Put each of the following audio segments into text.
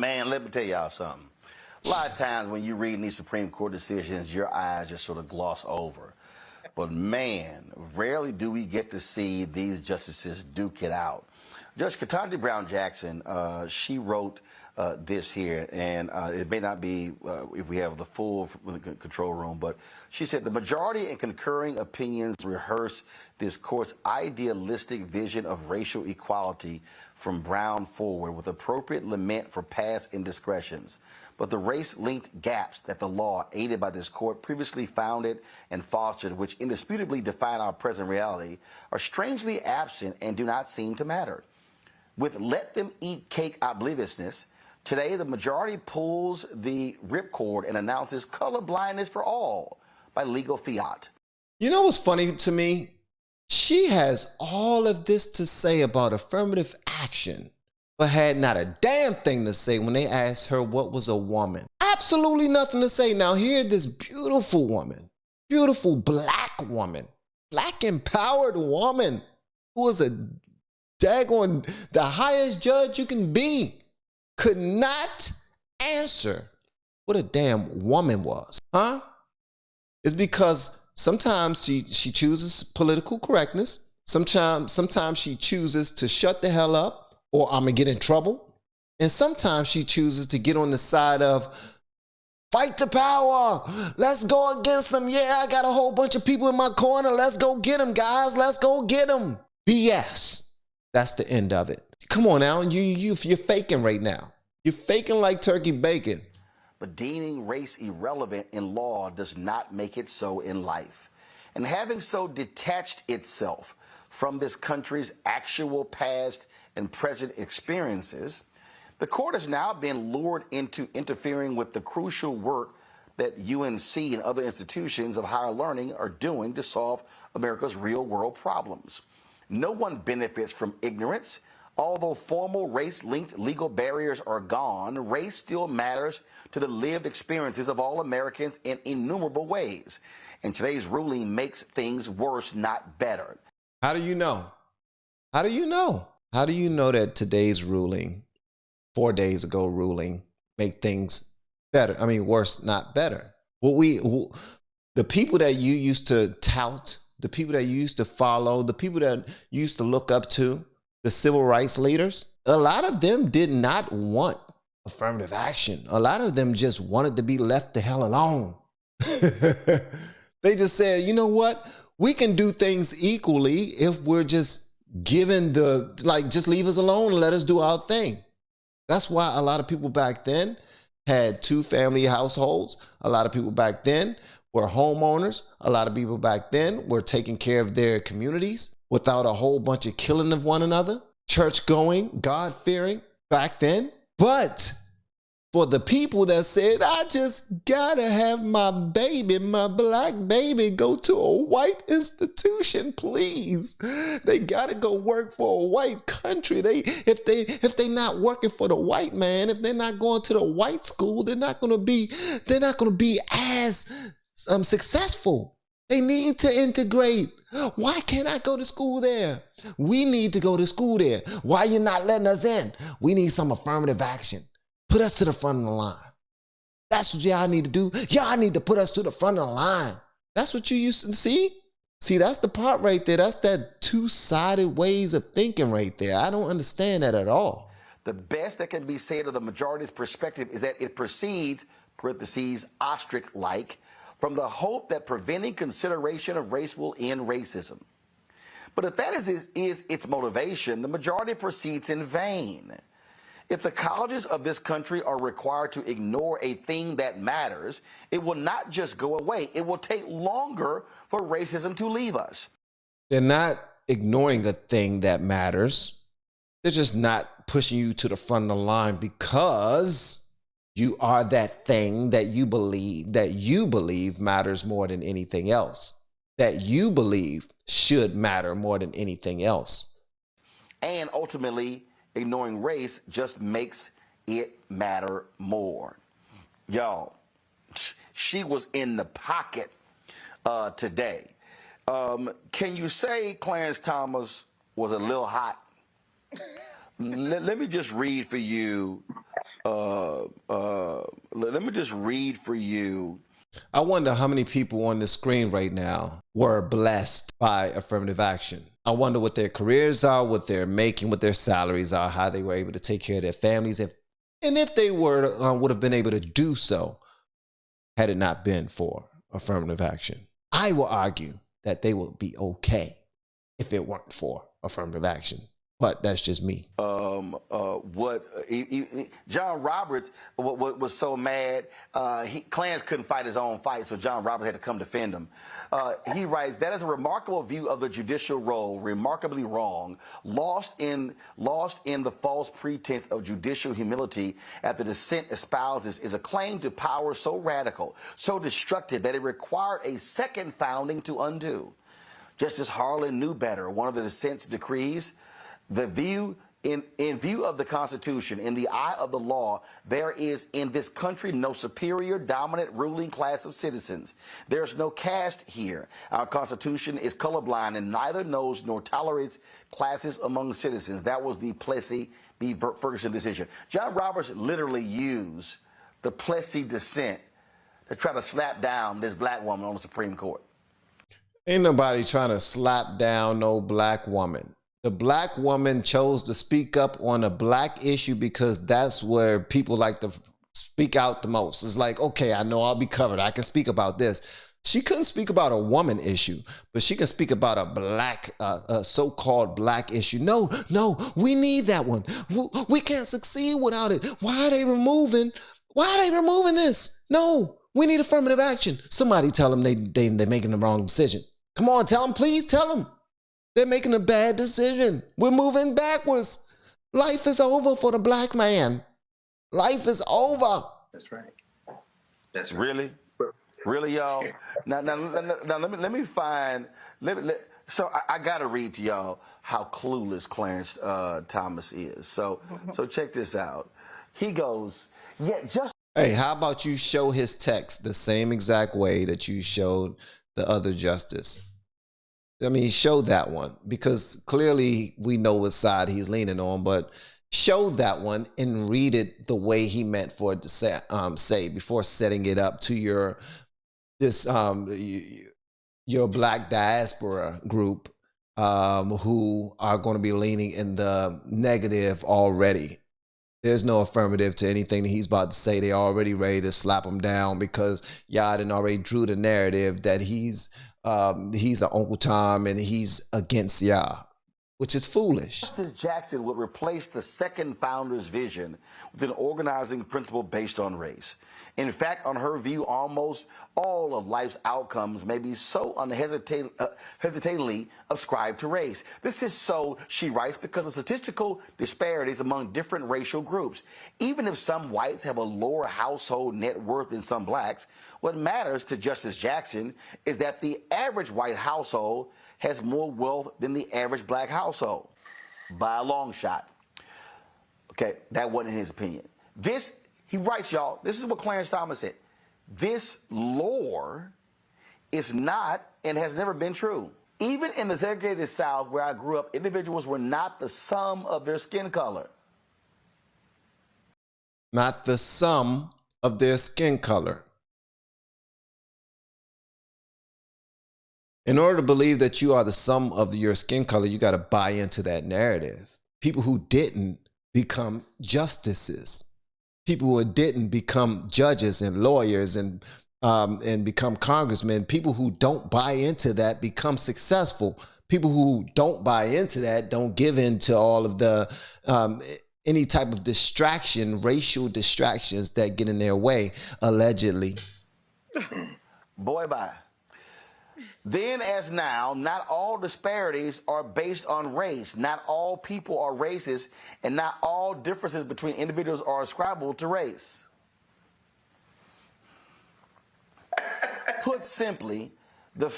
Man, let me tell y'all something. A lot of times when you read these Supreme Court decisions, your eyes just sort of gloss over. But man, rarely do we get to see these justices duke it out. Judge Ketanji Brown Jackson, she wrote this here, and it may not be if we have the full control room, but she said the majority and concurring opinions rehearse this court's idealistic vision of racial equality from Brown forward with appropriate lament for past indiscretions. But the race-linked gaps that the law, aided by this court, previously founded and fostered, which indisputably define our present reality, are strangely absent and do not seem to matter. With let them eat cake obliviousness, today the majority pulls the ripcord and announces color blindness for all by legal fiat. You know what's funny to me? She has all of this to say about affirmative action, but had not a damn thing to say when they asked her what was a woman. Absolutely nothing to say. Now here, this beautiful woman, beautiful black woman, black empowered woman who was a daggone the highest judge you can be, could not answer what a damn woman was, huh? It's because sometimes she chooses political correctness. Sometimes she chooses to shut the hell up or I'm gonna get in trouble. And sometimes she chooses to get on the side of fight the power. Let's go against them. Yeah, I got a whole bunch of people in my corner. Let's go get them, guys. Let's go get them. BS. That's the end of it. Come on now, you're faking right now. You're faking like turkey bacon. But deeming race irrelevant in law does not make it so in life. And having so detached itself from this country's actual past and present experiences, the court has now been lured into interfering with the crucial work that UNC and other institutions of higher learning are doing to solve America's real-world problems. No one benefits from ignorance. Although formal race-linked legal barriers are gone, race still matters to the lived experiences of all Americans in innumerable ways. And today's ruling makes things worse, not better. How do you know? How do you know? How do you know that today's ruling, 4 days ago ruling, make things better? I mean, worse, not better. The people that you used to tout, the people that you used to follow, the people that you used to look up to, the civil rights leaders, a lot of them did not want affirmative action. A lot of them just wanted to be left the hell alone. They just said, you know what? We can do things equally if we're just given just leave us alone and let us do our thing. That's why a lot of people back then had 2-family households. A lot of people back then were homeowners. A lot of people back then were taking care of their communities without a whole bunch of killing of one another. Church going, God fearing back then. But for the people that said, I just gotta have my baby, my black baby, go to a white institution, please. They gotta go work for a white country. If they not working for the white man, if they're not going to the white school, they're not gonna be as successful. They need to integrate. Why can't I go to school there? We need to go to school there. Why you not letting us in? We need some affirmative action. Put us to the front of the line. That's what y'all need to do. Y'all need to put us to the front of the line. That's what you used to see. See, that's the part right there. That's that two-sided ways of thinking right there. I don't understand that at all. The best that can be said of the majority's perspective is that it proceeds, parentheses, ostrich-like, from the hope that preventing consideration of race will end racism. But if that is its motivation, the majority proceeds in vain. If the colleges of this country are required to ignore a thing that matters, it will not just go away. It will take longer for racism to leave us. They're not ignoring a thing that matters. They're just not pushing you to the front of the line because you are that thing that you believe matters more than anything else, that you believe should matter more than anything else. And ultimately, ignoring race just makes it matter more. Y'all, she was in the pocket today. Can you say Clarence Thomas was a little hot? Let me just read for you let me just read for you. I wonder how many people on the screen right now were blessed by affirmative action. I wonder what their careers are, what they're making, what their salaries are, how they were able to take care of their families, and if they were would have been able to do so had it not been for affirmative action. I will argue that they would be okay if it weren't for affirmative action. But that's just me. John Roberts was so mad, Clarence couldn't fight his own fight, so John Roberts had to come defend him. He writes, that is a remarkable view of the judicial role, remarkably wrong, lost in the false pretense of judicial humility that the dissent espouses is a claim to power so radical, so destructive that it required a second founding to undo. Justice Harlan knew better. One of the dissent's decrees, the view in view of the Constitution, in the eye of the law, there is in this country no superior, dominant, ruling class of citizens. There is no caste here. Our Constitution is colorblind and neither knows nor tolerates classes among citizens. That was the Plessy v. Ferguson decision. John Roberts literally used the Plessy dissent to try to slap down this black woman on the Supreme Court. Ain't nobody trying to slap down no black woman. The black woman chose to speak up on a black issue because that's where people like to speak out the most. It's like, okay, I know I'll be covered. I can speak about this. She couldn't speak about a woman issue, but she can speak about a black, so-called black issue. No, we need that one. We can't succeed without it. Why are they removing this? No, we need affirmative action. Somebody tell them they're making the wrong decision. Come on, tell them, please tell them. They're making a bad decision. We're moving backwards. Life is over for the black man. Life is over. That's right. That's right. Really, y'all? Now let me find. So I got to read to y'all how clueless Clarence Thomas is. So check this out. He goes, Hey, how about you show his text the same exact way that you showed the other justice? I mean, show that one, because clearly we know what side he's leaning on, but show that one and read it the way he meant for it to say before setting it up to your black diaspora group who are going to be leaning in the negative already. There's no affirmative to anything that he's about to say. They're already ready to slap him down because y'all done already drew the narrative that he's an Uncle Tom and he's against y'all, which is foolish. Justice Jackson would replace the second founder's vision with an organizing principle based on race. In fact, on her view, almost all of life's outcomes may be so hesitatingly ascribed to race. This is so, she writes, because of statistical disparities among different racial groups. Even if some whites have a lower household net worth than some blacks, what matters to Justice Jackson is that the average white household has more wealth than the average black household by a long shot. Okay, that wasn't his opinion. He writes, y'all, this is what Clarence Thomas said. This lore is not and has never been true. Even in the segregated South where I grew up, individuals were not the sum of their skin color. Not the sum of their skin color. In order to believe that you are the sum of your skin color, you got to buy into that narrative. People who didn't become justices. People who didn't become judges and lawyers and become congressmen. People who don't buy into that become successful. People who don't buy into that don't give in to all of the any type of distraction, racial distractions that get in their way, allegedly. Boy, bye. Then as now, not all disparities are based on race. Not all people are racist, and not all differences between individuals are ascribable to race. Put simply, the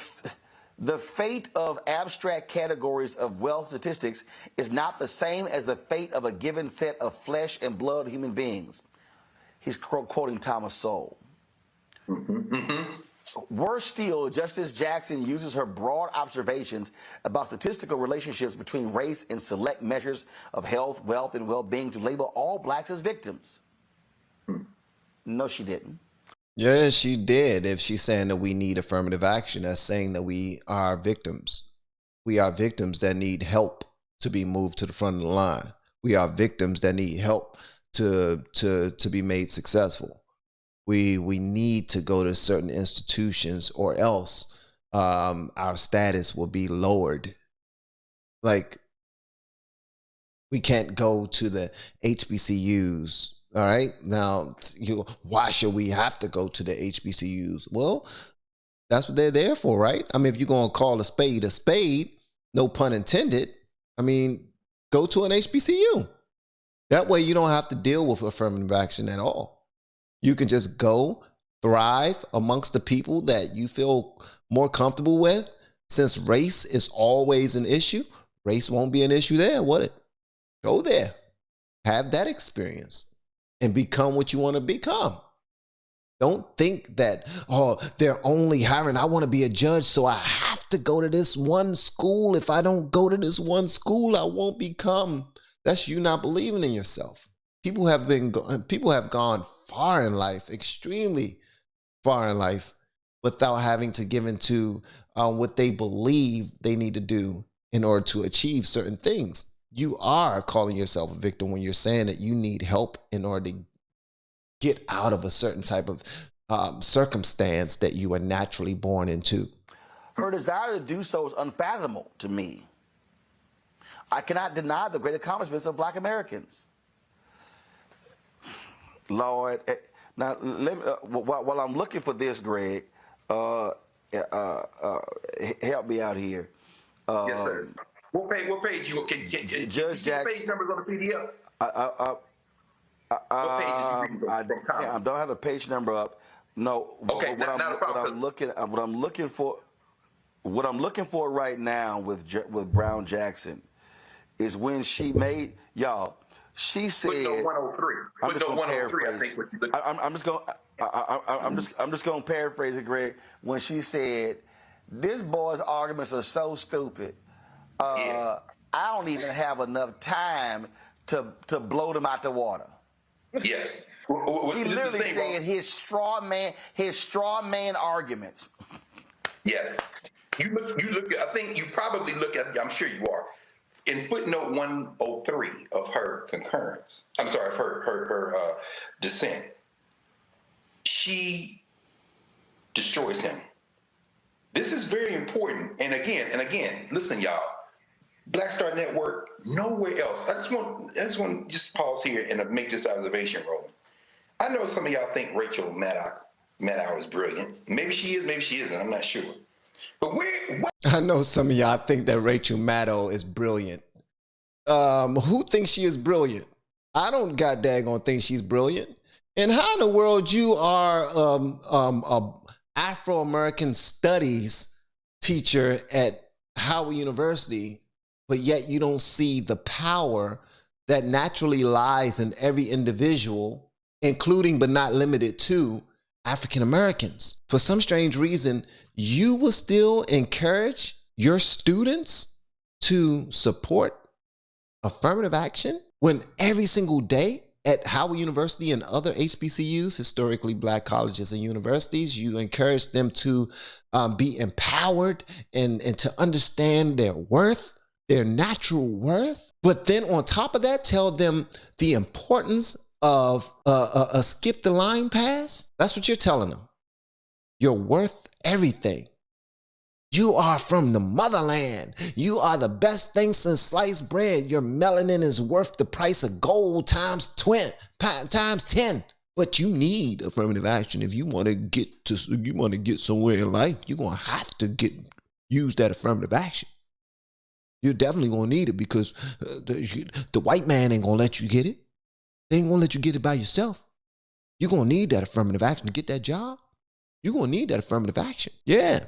fate of abstract categories of wealth statistics is not the same as the fate of a given set of flesh and blood human beings. He's quoting Thomas Sowell. Worse still, Justice Jackson uses her broad observations about statistical relationships between race and select measures of health, wealth, and well-being to label all blacks as victims. No, she didn't. Yeah, she did. If she's saying that we need affirmative action, that's saying that we are victims. We are victims that need help to be moved to the front of the line. We are victims that need help to be made successful. We need to go to certain institutions, or else our status will be lowered. Like, we can't go to the HBCUs. All right. Now, why should we have to go to the HBCUs? Well, that's what they're there for, right? I mean, if you're going to call a spade, no pun intended, I mean, go to an HBCU. That way you don't have to deal with affirmative action at all. You can just go thrive amongst the people that you feel more comfortable with. Since race is always an issue, race won't be an issue there, would it? Go there. Have that experience. And become what you want to become. Don't think that, oh, they're only hiring. I want to be a judge, so I have to go to this one school. If I don't go to this one school, I won't become. That's you not believing in yourself. People have gone far in life, extremely far in life, without having to give into what they believe they need to do in order to achieve certain things. You are calling yourself a victim when you're saying that you need help in order to get out of a certain type of circumstance that you are naturally born into. Her desire to do so is unfathomable to me. I cannot deny the great accomplishments of Black Americans. Lord, now let me, while I'm looking for this, Greg, help me out here. Yes, sir. What page you can Judge Jackson, page numbers on the PDF? What pages you reading from? I don't have the page number up. No. Okay, not a problem. What I'm looking for right now with Brown Jackson is when she made, y'all. She said, footnote 103. Footnote 103. I think what you look. I'm just going to paraphrase it, Greg. When she said, "This boy's arguments are so stupid. I don't even have enough time to blow them out the water." Yes. She literally said his straw man arguments. Yes. You look. I think you probably look at. I'm sure you are. In footnote 103 of her concurrence. I'm sorry, of her dissent. She destroys him. This is very important. And again, listen, y'all. Black Star Network, nowhere else. I just want to just pause here and make this observation, Roland. I know some of y'all think Rachel Maddow is brilliant. Maybe she is, maybe she isn't. I'm not sure. But I know some of y'all think that Rachel Maddow is brilliant. Who thinks she is brilliant? I don't god daggone think she's brilliant. And how in the world you are a Afro-American studies teacher at Howard University, but yet you don't see the power that naturally lies in every individual, including but not limited to African Americans? For some strange reason, you will still encourage your students to support affirmative action when every single day at Howard University and other HBCUs, historically Black colleges and universities, you encourage them to be empowered and to understand their worth, their natural worth. But then on top of that, tell them the importance of a skip the line pass. That's what you're telling them. You're worth everything. You are from the motherland. You are the best thing since sliced bread. Your melanin is worth the price of gold times 10. But you need affirmative action if you want to get somewhere in life. You're gonna have to use that affirmative action. You're definitely gonna need it because the white man ain't gonna let you get it. They ain't gonna let you get it by yourself. You're gonna need that affirmative action to get that job. You're gonna need that affirmative action. Yeah.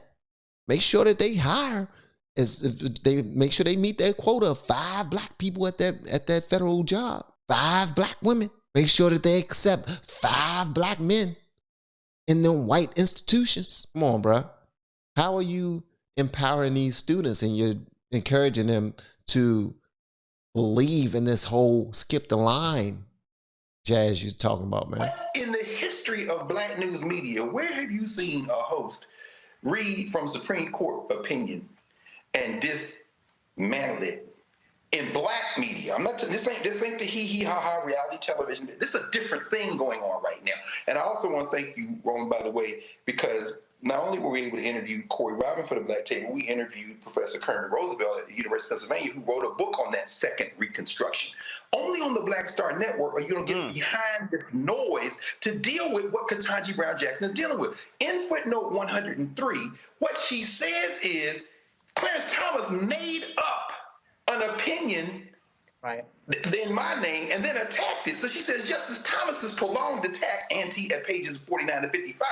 Make sure that they hire, make sure they meet their quota of 5 Black people at that federal job. 5 Black women. Make sure that they accept 5 Black men in them white institutions. Come on, bro. How are you empowering these students and you're encouraging them to believe in this whole skip the line jazz you talking about, man? What in the history of black news media, where have you seen a host read from Supreme Court opinion and dismantle it in black media? This ain't the hee hee ha ha reality television. This is a different thing going on right now. And I also want to thank you, Roland, by the way, because not only were we able to interview Corey Robin for the Black Table, we interviewed Professor Kermit Roosevelt at the University of Pennsylvania, who wrote a book on that second Reconstruction. Only on the Black Star Network are you going to get behind this noise to deal with what Ketanji Brown Jackson is dealing with. In footnote 103, what she says is Clarence Thomas made up an opinion in my name and then attacked it. So she says Justice Thomas's prolonged attack, ante at pages 49 to 55,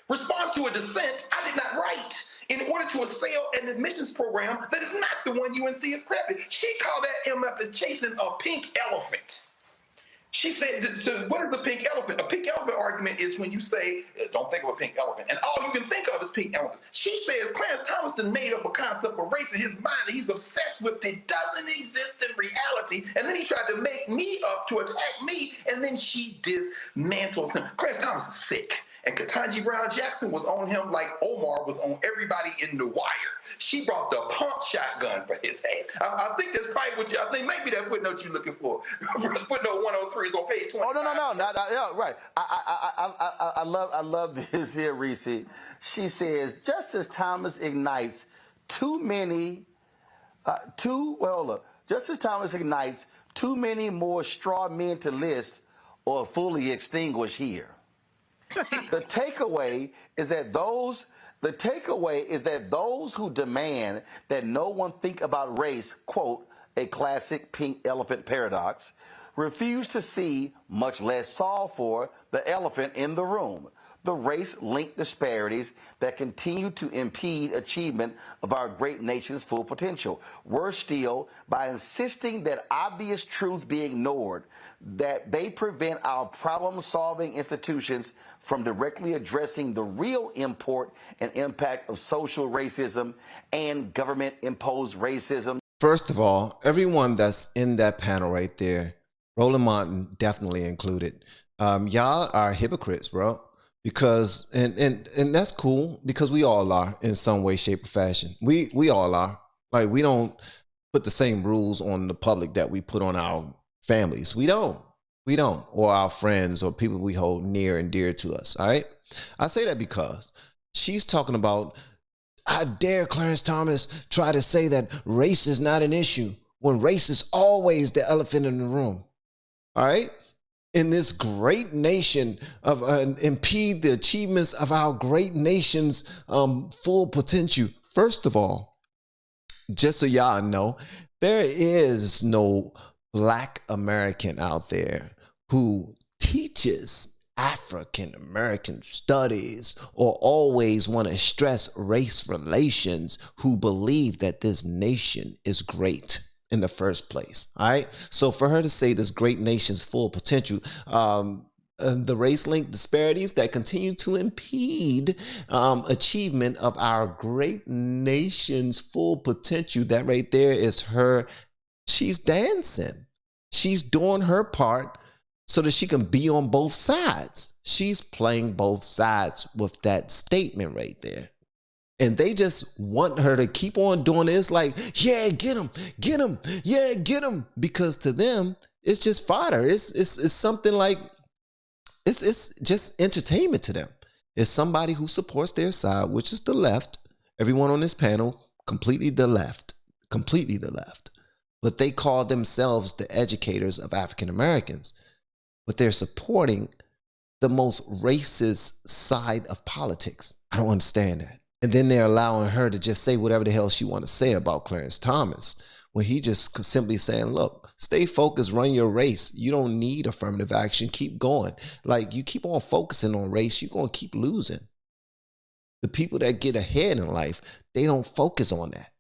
responds to a dissent I did not write in order to assail an admissions program that is not the one UNC is crafted. She called that MF as chasing a pink elephant. She said, so what is the pink elephant? A pink elephant argument is when you say, don't think of a pink elephant, and all you can think of is pink elephants. She says Clarence Thomas made up a concept of race in his mind that he's obsessed with that doesn't exist in reality, and then he tried to make me up to attack me, and then she dismantles him. Clarence Thomas is sick. And Ketanji Brown Jackson was on him like Omar was on everybody in The Wire. She brought the pump shotgun for his ass. I think that's probably what I think might be that footnote you're looking for. Footnote 103 is on page 20. Oh, no, right. I love this here, Reese. She says, Justice Thomas ignites Justice Thomas ignites too many more straw men to list or fully extinguish here. The takeaway is that those who demand that no one think about race, quote, a classic pink elephant paradox, refuse to see, much less solve for, the elephant in the room, the race-linked disparities that continue to impede achievement of our great nation's full potential. Worse still, by insisting that obvious truths be ignored, that they prevent our problem-solving institutions from directly addressing the real import and impact of social racism and government-imposed racism. First of all, everyone that's in that panel right there, Roland Martin definitely included, y'all are hypocrites, bro. Because and that's cool, because we all are in some way, shape, or fashion. We all are. Like, we don't put the same rules on the public that we put on our families. We don't, or our friends or people we hold near and dear to us. All right. I say that because she's talking about, how dare Clarence Thomas try to say that race is not an issue when race is always the elephant in the room. All right. In this great nation of impede the achievements of our great nation's full potential. First of all, just so y'all know, there is no Black American out there who teaches African American studies or always want to stress race relations who believe that this nation is great in the first place. All right. So for her to say this great nation's full potential, the race-linked disparities that continue to impede achievement of our great nation's full potential, that right there is her. She's dancing. She's doing her part so that she can be on both sides. She's playing both sides with that statement right there. And they just want her to keep on doing this, like, yeah, get him, yeah, get him. Because to them, it's just fodder. It's something like, it's just entertainment to them. It's somebody who supports their side, which is the left. Everyone on this panel, completely the left. But they call themselves the educators of African Americans. But they're supporting the most racist side of politics. I don't understand that. And then they're allowing her to just say whatever the hell she want to say about Clarence Thomas, when he just simply saying, look, stay focused, run your race. You don't need affirmative action. Keep going. Like, you keep on focusing on race, you're going to keep losing. The people that get ahead in life, they don't focus on that.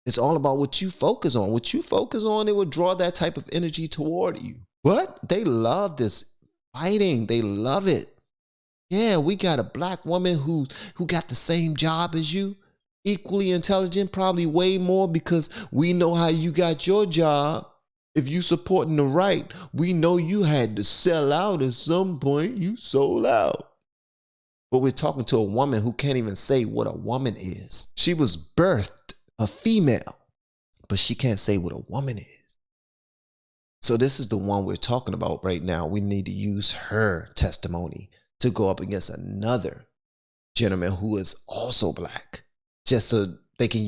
It's all about what you focus on. What you focus on, it will draw that type of energy toward you. What? They love this fighting. They love it. Yeah, we got a Black woman who got the same job as you, equally intelligent, probably way more, because we know how you got your job. If you supporting the right, we know you had to sell out at some point. You sold out. But we're talking to a woman who can't even say what a woman is. She was birthed a female, but she can't say what a woman is. So this is the one we're talking about right now. We need to use her testimony to go up against another gentleman who is also black, just so they can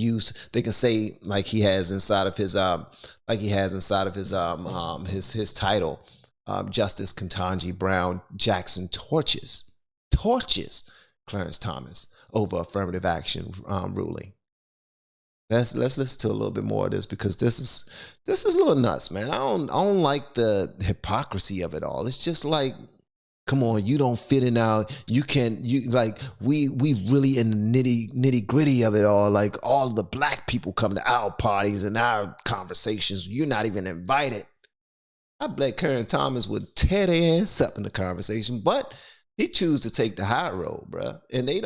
say like he has inside of his his title, Justice Ketanji Brown Jackson torches Clarence Thomas over affirmative action ruling. Let's listen to a little bit more of this, because this is a little nuts, man. I don't like the hypocrisy of it all. It's just like, come on, you don't fit in our, we really in the nitty gritty of it all. Like, all the black people come to our parties and our conversations. You're not even invited. I bet Clarence Thomas would tear their ass up in the conversation, but he choose to take the high road, bruh. And they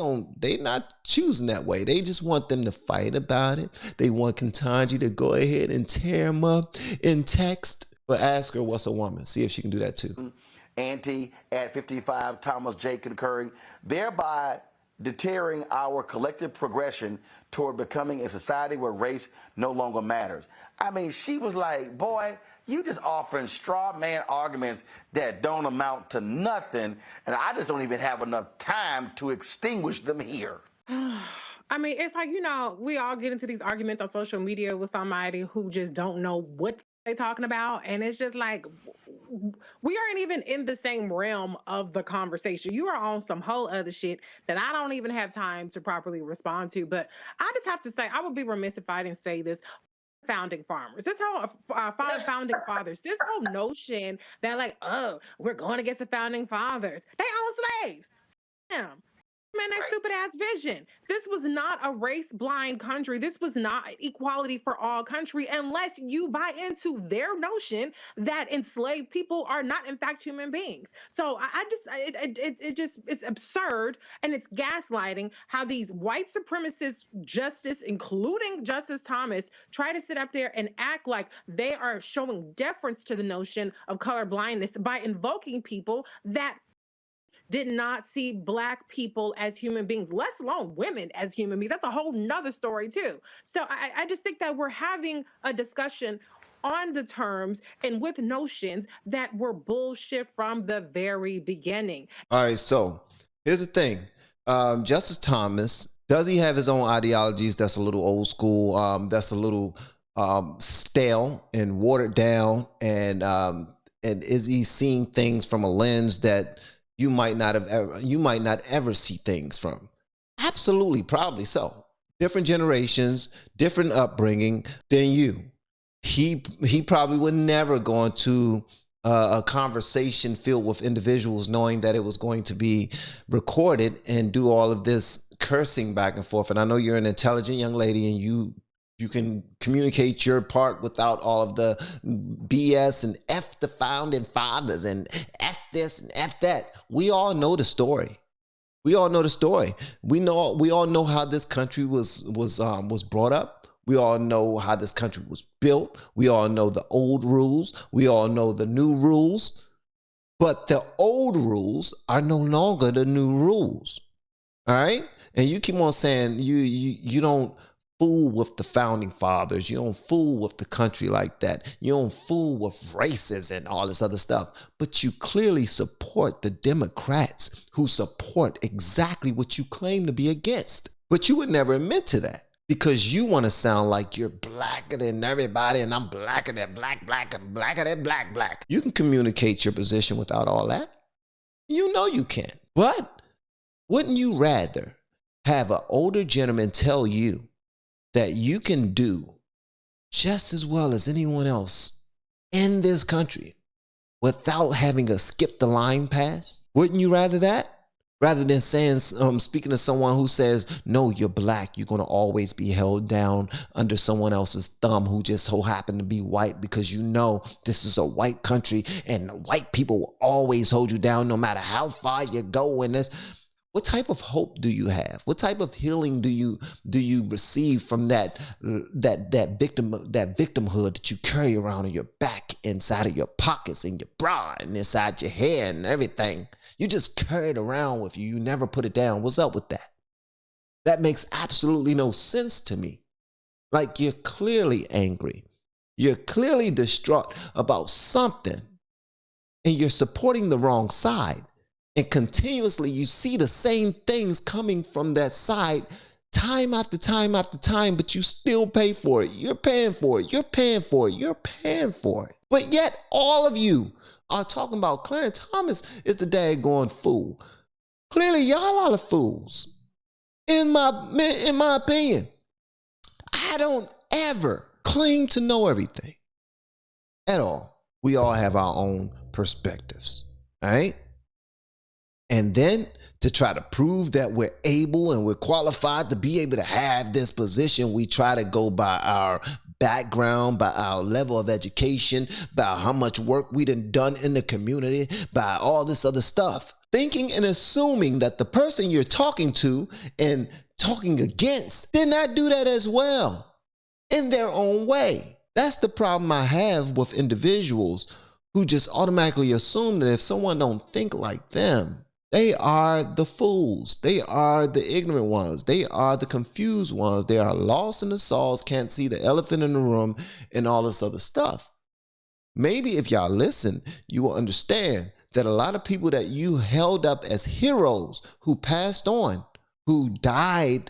not choosing that way. They just want them to fight about it. They want Ketanji to go ahead and tear him up in text, but ask her what's a woman. See if she can do that too. Auntie at 55, Thomas J. concurring, thereby deterring our collective progression toward becoming a society where race no longer matters. I mean, she was like, boy, you just offering straw man arguments that don't amount to nothing, and I just don't even have enough time to extinguish them here. I mean, it's like, we all get into these arguments on social media with somebody who just don't know what they're talking about, and it's just like, we aren't even in the same realm of the conversation. You are on some whole other shit that I don't even have time to properly respond to. But I just have to say, I would be remiss if I didn't say this. Founding farmers, this whole founding fathers, this whole notion that like, oh, we're going against the founding fathers. They own slaves. Damn. Man, that stupid ass vision. This was not a race blind country. This was not equality for all country, unless you buy into their notion that enslaved people are not in fact human beings. So it's absurd, and it's gaslighting how these white supremacist justice, including Justice Thomas, try to sit up there and act like they are showing deference to the notion of color blindness by invoking people that did not see black people as human beings, let alone women as human beings. That's a whole nother story too. So I just think that we're having a discussion on the terms and with notions that were bullshit from the very beginning. All right, so here's the thing. Justice Thomas, does he have his own ideologies that's a little old school, that's a little stale and watered down, and is he seeing things from a lens that you might not ever see things from? Absolutely, probably so. Different generations, different upbringing than you. He probably would never go into a conversation filled with individuals knowing that it was going to be recorded and do all of this cursing back and forth. And I know you're an intelligent young lady, and you can communicate your part without all of the BS and F the founding fathers and F this and F that. We all know the story. We all know the story. We all know how this country was brought up. We all know how this country was built. We all know the old rules. We all know the new rules. But the old rules are no longer the new rules. All right? And you keep on saying you don't fool with the founding fathers. You don't fool with the country like that. You don't fool with races and all this other stuff. But you clearly support the Democrats who support exactly what you claim to be against. But you would never admit to that, because you want to sound like you're blacker than everybody, and I'm blacker than black, and blacker than black. You can communicate your position without all that. You know you can. But wouldn't you rather have an older gentleman tell you that you can do just as well as anyone else in this country without having a skip the line pass? Wouldn't you rather that? Rather than saying, speaking to someone who says, no, you're black, you're going to always be held down under someone else's thumb who just so happen to be white, because you know this is a white country and white people will always hold you down no matter how far you go in this. What type of hope do you have? What type of healing do you receive from that victimhood that you carry around in your back, inside of your pockets, in your bra, and inside your hair and everything? You just carry it around with you. You never put it down. What's up with that? That makes absolutely no sense to me. Like, you're clearly angry. You're clearly distraught about something, and you're supporting the wrong side. And continuously you see the same things coming from that side time after time after time, but you still pay for it. You're paying for it. You're paying for it. You're paying for it. But yet all of you are talking about Clarence Thomas is the daggone fool. Clearly y'all are the fools. In my opinion, I don't ever claim to know everything at all. We all have our own perspectives, all right? And then to try to prove that we're able and we're qualified to be able to have this position, we try to go by our background, by our level of education, by how much work we done in the community, by all this other stuff. Thinking and assuming that the person you're talking to and talking against did not do that as well in their own way. That's the problem I have with individuals who just automatically assume that if someone don't think like them, they are the fools. They are the ignorant ones. They are the confused ones. They are lost in the sauce, can't see the elephant in the room, and all this other stuff. Maybe if y'all listen, you will understand that a lot of people that you held up as heroes who passed on, who died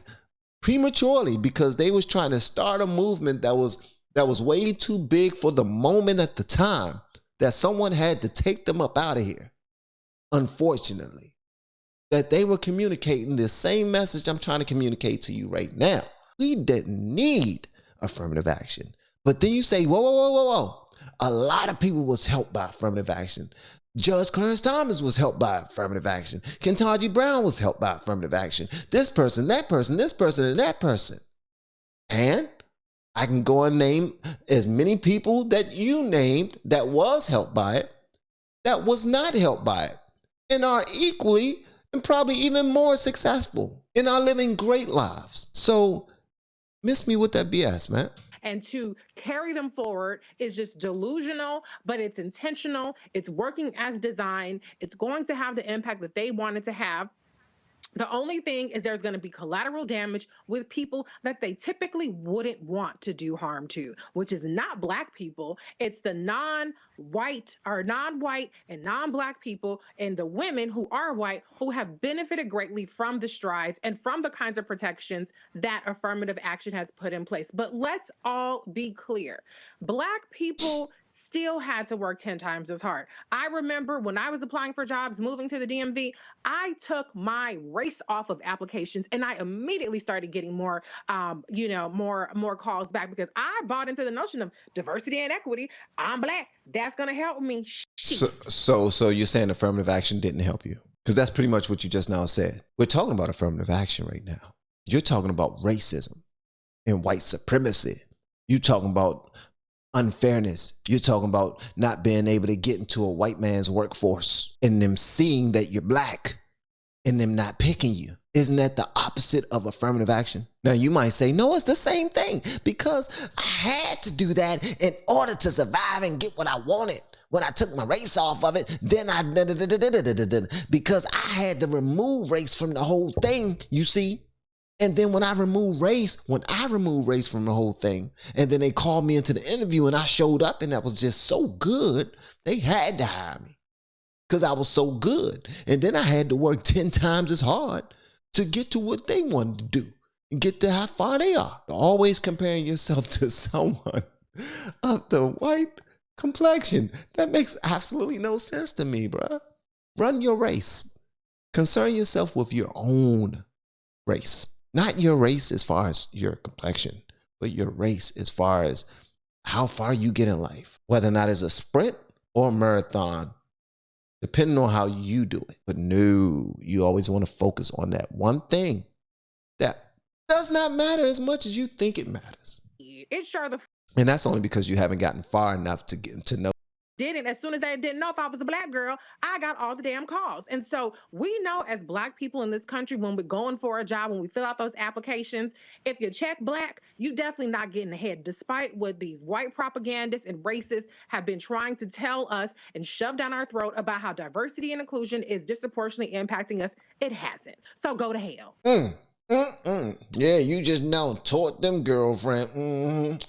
prematurely because they was trying to start a movement that was way too big for the moment at the time, that someone had to take them up out of here, unfortunately. That they were communicating the same message I'm trying to communicate to you right now. We didn't need affirmative action. But then you say, whoa. A lot of people was helped by affirmative action. Judge Clarence Thomas was helped by affirmative action. Ketanji Brown was helped by affirmative action. This person, that person, this person, and that person. And I can go and name as many people that you named that was helped by it, that was not helped by it, and are equally and probably even more successful and are living great lives. So miss me with that BS, man. And to carry them forward is just delusional, but it's intentional. It's working as designed. It's going to have the impact that they wanted to have. The only thing is there's going to be collateral damage with people that they typically wouldn't want to do harm to, which is not Black people. It's the non-white and non-Black people and the women who are white who have benefited greatly from the strides and from the kinds of protections that affirmative action has put in place. But let's all be clear. Black people still had to work 10 times as hard. I remember when I was applying for jobs, moving to the DMV, I took my race off of applications and I immediately started getting more calls back because I bought into the notion of diversity and equity. I'm Black. That's going to help me. So you're saying affirmative action didn't help you? Because that's pretty much what you just now said. We're talking about affirmative action right now. You're talking about racism and white supremacy. You're talking about unfairness. You're talking about not being able to get into a white man's workforce and them seeing that you're Black and them not picking you. Isn't that the opposite of affirmative action? Now you might say, no, it's the same thing because I had to do that in order to survive and get what I wanted. When I took my race off of it, then because I had to remove race from the whole thing, you see? And then when I removed race from the whole thing, and then they called me into the interview and I showed up and that was just so good, they had to hire me because I was so good. And then I had to work 10 times as hard to get to what they wanted to do and get to how far they are. Always comparing yourself to someone of the white complexion. That makes absolutely no sense to me, bro. Run your race. Concern yourself with your own race. Not your race as far as your complexion, but your race as far as how far you get in life, whether or not it's a sprint or a marathon, depending on how you do it. But no, you always want to focus on that one thing that does not matter as much as you think it matters. It's sure and that's only because you haven't gotten far enough to get to know. didn't, as soon as they didn't know if I was a Black girl, I got all the damn calls. And so we know as Black people in this country, when we're going for a job, when we fill out those applications, if you check Black, you definitely not getting ahead, despite what these white propagandists and racists have been trying to tell us and shove down our throat about how diversity and inclusion is disproportionately impacting us. It hasn't. So go to hell. Yeah, you just now taught them, girlfriend.